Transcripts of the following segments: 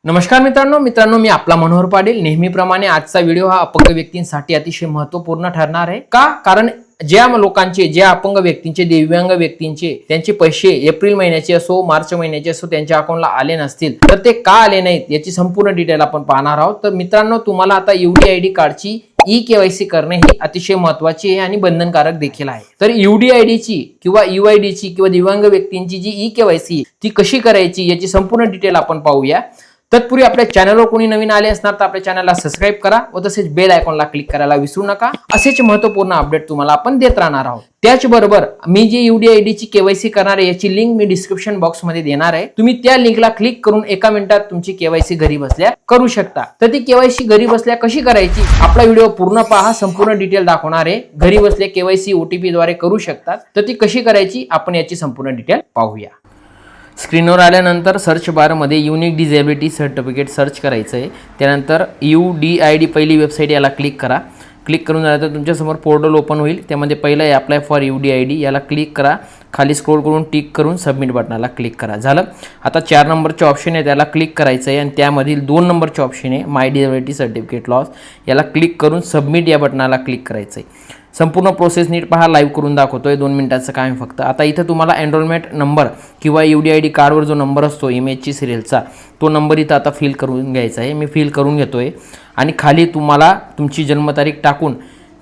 नमस्कार मित्रांनो मी आपला मनोहर पाटील। नेहमीप्रमाणे आजचा व्हिडिओ हा अपंग व्यक्तींसाठी अतिशय महत्त्वपूर्ण ठरणार आहे। का? कारण ज्या लोकांचे, ज्या अपंग व्यक्तींचे, दिव्यांग व्यक्तींचे त्यांचे पैसे एप्रिल महिन्याचे असो मार्च महिन्याचे असो त्यांच्या अकाउंटला आले नसतील तर ते का आले नाहीत याची संपूर्ण डिटेल आपण पाहणार आहोत। तर मित्रांनो, तुम्हाला आता UDID कार्डची ई-KYC करणे ही अतिशय महत्त्वाची आहे आणि बंधनकारक देखील आहे। तर UDID ची किंवा UID ची किंवा दिव्यांग व्यक्तींची जी ई-KYC ती कशी करायची याची संपूर्ण डिटेल आपण पाहूया। तत्पूर्वी आपल्या चॅनलवर कोणी नवीन आले असणार तर आपल्या चॅनलला सबस्क्राइब करा व तसेच बेल आयकॉनला क्लिक करायला विसरू नका। असेच महत्त्वपूर्ण अपडेट तुम्हाला आपण देत राहणार आहोत। त्याचबरोबर मी जी UDID ची KYC करणार आहे याची लिंक मी डिस्क्रिप्शन बॉक्स मध्ये देणार आहे। तुम्ही त्या लिंकला क्लिक करून एका मिनिटात तुमची KYC घरी बसल्या करू शकता। तर ती KYC घरी बसल्या कशी करायची आपला व्हिडिओ पूर्ण पहा, संपूर्ण डिटेल दाखवणार आहे। घरी बसल्या KYC OTP द्वारे करू शकतात। तर ती कशी करायची आपण याची संपूर्ण डिटेल पाहूया। स्क्रीनवर आल्यानंतर सर्च बारमध्ये युनिक डिझेबिलिटी सर्टिफिकेट सर्च करायचं आहे। त्यानंतर UDID पहिली वेबसाईट याला क्लिक करा। क्लिक करून झालं तर तुमच्यासमोर पोर्टल ओपन होईल। त्यामध्ये पहिलं आहे अप्लाय फॉर UDID, याला क्लिक करा। खाली स्क्रोल करून टिक करून सबमिट बटनाला क्लिक करा। झालं। आता 4 नंबरचे ऑप्शन आहे त्याला क्लिक करायचं आहे आणि त्यामधील 2 नंबरचे ऑप्शन आहे माय डिझेबिलिटी सर्टिफिकेट लॉस, याला क्लिक करून सबमिट या बटनाला क्लिक करायचं आहे। संपूर्ण प्रोसेस नीट पहा, लाईव्ह करून दाखवतोय, 2 मिनिटाचं काम फक्त। आता इथं तुम्हाला एनरोलमेंट नंबर किंवा UDID कार्डवर जो नंबर असतो इमेजची सिरियलचा तो नंबर इथं आता फिल करून घ्यायचा आहे। मी फिल करून घेतोय आणि खाली तुम्हाला तुमची जन्मतारीख टाकून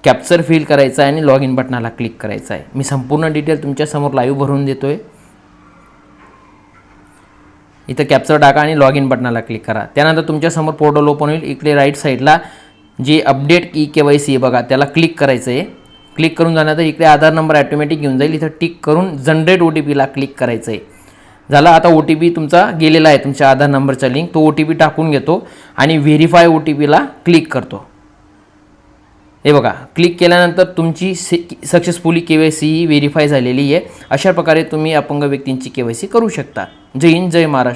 कॅप्चर फिल करायचा आहे आणि लॉग इन बटनाला क्लिक करायचं आहे। मी संपूर्ण डिटेल तुमच्यासमोर लाईव्ह भरून देतोय। इथं कॅप्चर टाका आणि लॉग इन बटनाला क्लिक करा। त्यानंतर तुमच्यासमोर पोर्टल ओपन होईल। इकडे राईट साईडला जे अपडेट ई-KYC आहे बघा त्याला क्लिक करायचं आहे। क्लिक करून झाल्यानंतर इकडे आधार नंबर ऑटोमॅटिक घेऊन जाईल। इथं टिक करून जनरेट OTPला क्लिक करायचं आहे। झाला। आता OTP तुमचा गेलेला आहे, तुमच्या आधार नंबरचा लिंक, तो OTP टाकून घेतो आणि व्हेरीफाय OTPला क्लिक करतो। हे बघा, क्लिक केल्यानंतर तुमची सक्सेसफुली KYC ही व्हेरीफाय झालेली आहे। अशा प्रकारे तुम्ही अपंग व्यक्तींची KYC करू शकता। जय हिंद, जय महाराष्ट्र।